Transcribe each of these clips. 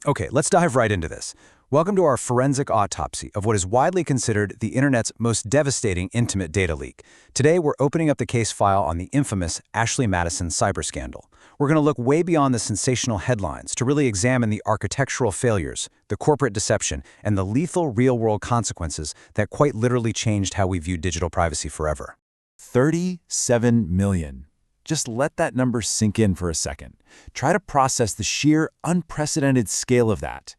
Okay, let's dive right into this. Welcome to our forensic autopsy of what is widely considered the internet's most devastating intimate data leak. Today, we're opening up the case file on the infamous Ashley Madison cyber scandal. We're going to look way beyond the sensational headlines to really examine the architectural failures, the corporate deception, and the lethal real-world consequences that quite literally changed how we view digital privacy forever. 37 million. Just let that number sink in for a second. Try to process the sheer, unprecedented scale of that.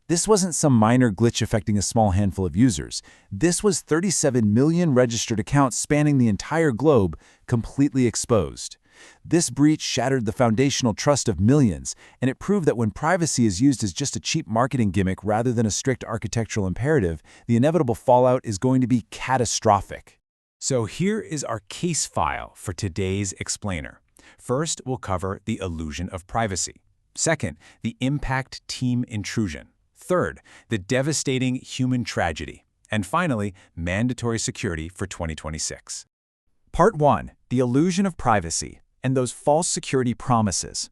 This wasn't some minor glitch affecting a small handful of users. This was 37 million registered accounts spanning the entire globe, completely exposed. This breach shattered the foundational trust of millions, and it proved that when privacy is used as just a cheap marketing gimmick rather than a strict architectural imperative, the inevitable fallout is going to be catastrophic. So here is our case file for today's explainer. First, we'll cover the illusion of privacy. Second, the impact team intrusion. Third, the devastating human tragedy. And finally, mandatory security for 2026. Part 1. The illusion of privacy and those false security promises.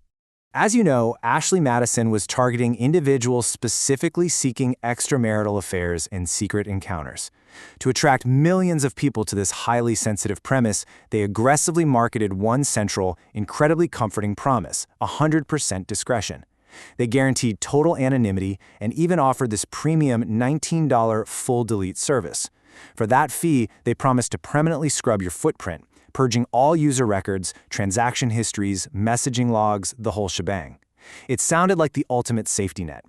As you know, Ashley Madison was targeting individuals specifically seeking extramarital affairs and secret encounters. To attract millions of people to this highly sensitive premise, they aggressively marketed one central, incredibly comforting promise: 100% discretion. They guaranteed total anonymity and even offered this premium $19 full delete service. For that fee, they promised to permanently scrub your footprint, purging all user records, transaction histories, messaging logs, the whole shebang. It sounded like the ultimate safety net.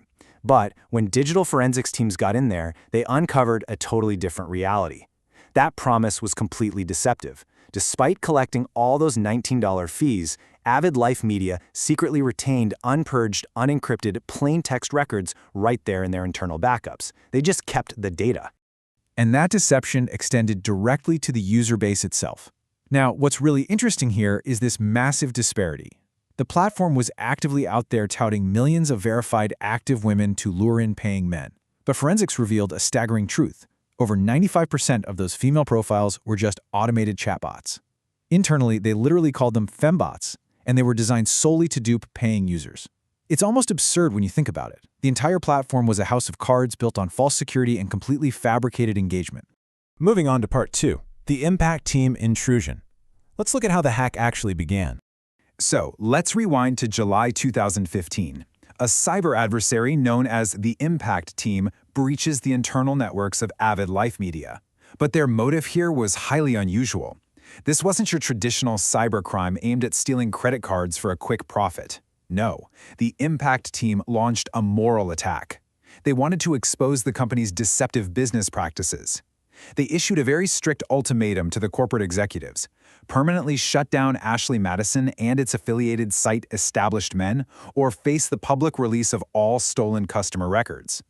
But when digital forensics teams got in there, they uncovered a totally different reality. That promise was completely deceptive. Despite collecting all those $19 fees, Avid Life Media secretly retained unpurged, unencrypted, plain text records right there in their internal backups. They just kept the data. And that deception extended directly to the user base itself. Now, what's really interesting here is this massive disparity. The platform was actively out there touting millions of verified active women to lure in paying men. But forensics revealed a staggering truth. Over 95% of those female profiles were just automated chatbots. Internally, they literally called them fembots, and they were designed solely to dupe paying users. It's almost absurd when you think about it. The entire platform was a house of cards built on false security and completely fabricated engagement. Moving on to Part 2, the impact team intrusion. Let's look at how the hack actually began. So, let's rewind to July 2015. A cyber adversary known as the Impact Team breaches the internal networks of Avid Life Media. But their motive here was highly unusual. This wasn't your traditional cybercrime aimed at stealing credit cards for a quick profit. No, the Impact Team launched a moral attack. They wanted to expose the company's deceptive business practices. They issued a very strict ultimatum to the corporate executives: permanently shut down Ashley Madison and its affiliated site Established Men, or face the public release of all stolen customer records.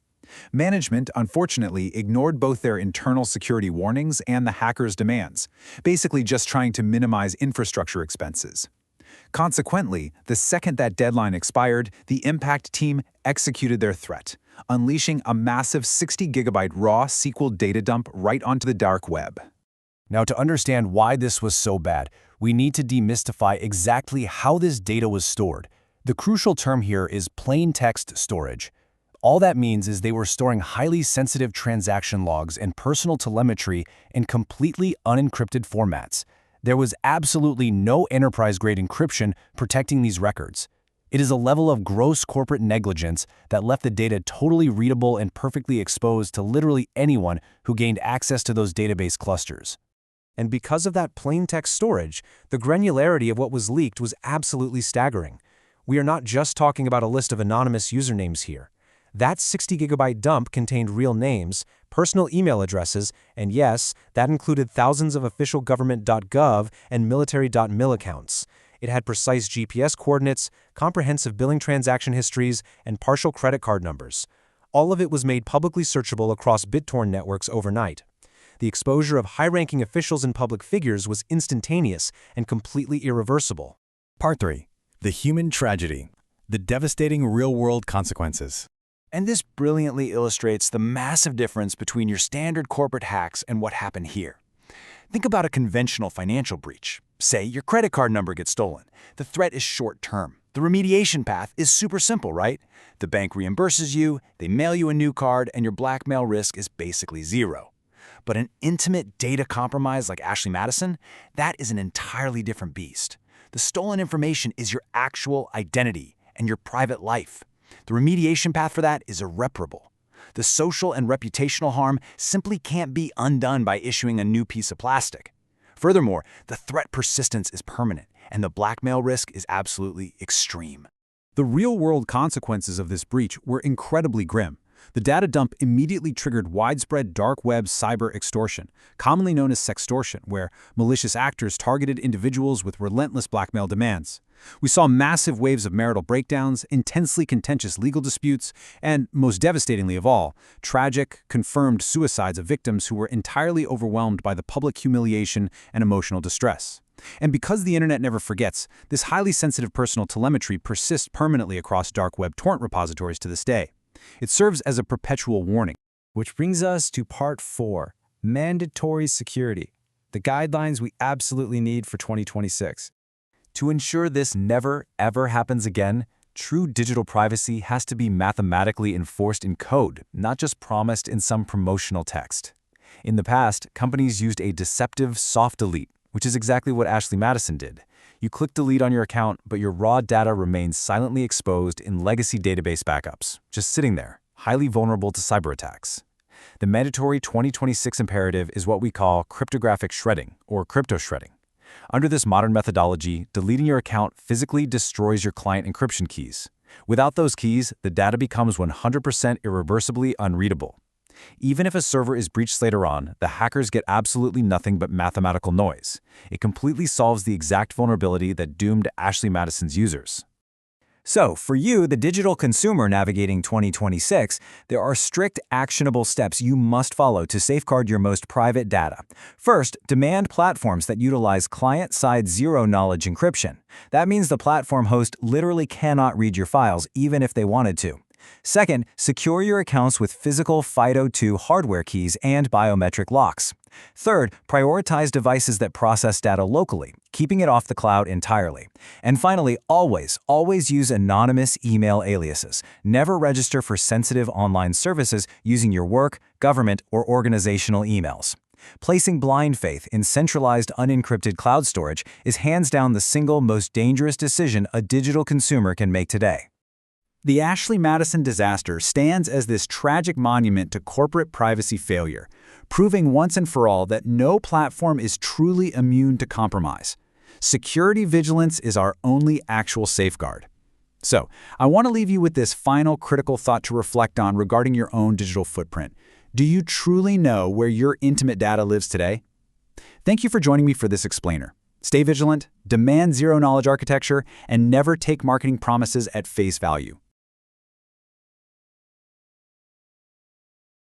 Management, unfortunately, ignored both their internal security warnings and the hackers' demands, basically just trying to minimize infrastructure expenses. Consequently, the second that deadline expired, the Impact Team executed their threat, unleashing a massive 60-gigabyte raw SQL data dump right onto the dark web. Now, to understand why this was so bad, we need to demystify exactly how this data was stored. The crucial term here is plain text storage. All that means is they were storing highly sensitive transaction logs and personal telemetry in completely unencrypted formats. There was absolutely no enterprise-grade encryption protecting these records. It is a level of gross corporate negligence that left the data totally readable and perfectly exposed to literally anyone who gained access to those database clusters. And because of that plain text storage, the granularity of what was leaked was absolutely staggering. We are not just talking about a list of anonymous usernames here. That 60-gigabyte dump contained real names, personal email addresses, and yes, that included thousands of official government.gov and military.mil accounts. It had precise GPS coordinates, comprehensive billing transaction histories, and partial credit card numbers. All of it was made publicly searchable across BitTorrent networks overnight. The exposure of high-ranking officials and public figures was instantaneous and completely irreversible. Part 3, the human tragedy, the devastating real-world consequences. And this brilliantly illustrates the massive difference between your standard corporate hacks and what happened here. Think about a conventional financial breach. Say your credit card number gets stolen. The threat is short-term. The remediation path is super simple, right? The bank reimburses you, they mail you a new card, and your blackmail risk is basically zero. But an intimate data compromise like Ashley Madison, that is an entirely different beast. The stolen information is your actual identity and your private life. The remediation path for that is irreparable. The social and reputational harm simply can't be undone by issuing a new piece of plastic. Furthermore, the threat persistence is permanent, and the blackmail risk is absolutely extreme. The real-world consequences of this breach were incredibly grim. The data dump immediately triggered widespread dark web cyber extortion, commonly known as sextortion, where malicious actors targeted individuals with relentless blackmail demands. We saw massive waves of marital breakdowns, intensely contentious legal disputes, and, most devastatingly of all, tragic, confirmed suicides of victims who were entirely overwhelmed by the public humiliation and emotional distress. And because the internet never forgets, this highly sensitive personal telemetry persists permanently across dark web torrent repositories to this day. It serves as a perpetual warning. Which brings us to Part 4, Mandatory Security, the guidelines we absolutely need for 2026. To ensure this never, ever happens again, true digital privacy has to be mathematically enforced in code, not just promised in some promotional text. In the past, companies used a deceptive soft delete, which is exactly what Ashley Madison did. You click delete on your account, but your raw data remains silently exposed in legacy database backups, just sitting there, highly vulnerable to cyber attacks. The mandatory 2026 imperative is what we call cryptographic shredding, or crypto shredding. Under this modern methodology, deleting your account physically destroys your client encryption keys. Without those keys, the data becomes 100% irreversibly unreadable. Even if a server is breached later on, the hackers get absolutely nothing but mathematical noise. It completely solves the exact vulnerability that doomed Ashley Madison's users. So, for you, the digital consumer navigating 2026, there are strict, actionable steps you must follow to safeguard your most private data. First, demand platforms that utilize client-side zero-knowledge encryption. That means the platform host literally cannot read your files, even if they wanted to. Second, secure your accounts with physical FIDO2 hardware keys and biometric locks. Third, prioritize devices that process data locally, keeping it off the cloud entirely. And finally, always use anonymous email aliases. Never register for sensitive online services using your work, government, or organizational emails. Placing blind faith in centralized unencrypted cloud storage is hands down the single most dangerous decision a digital consumer can make today. The Ashley Madison disaster stands as this tragic monument to corporate privacy failure, proving once and for all that no platform is truly immune to compromise. Security vigilance is our only actual safeguard. So, I want to leave you with this final critical thought to reflect on regarding your own digital footprint. Do you truly know where your intimate data lives today? Thank you for joining me for this explainer. Stay vigilant, demand zero-knowledge architecture, and never take marketing promises at face value.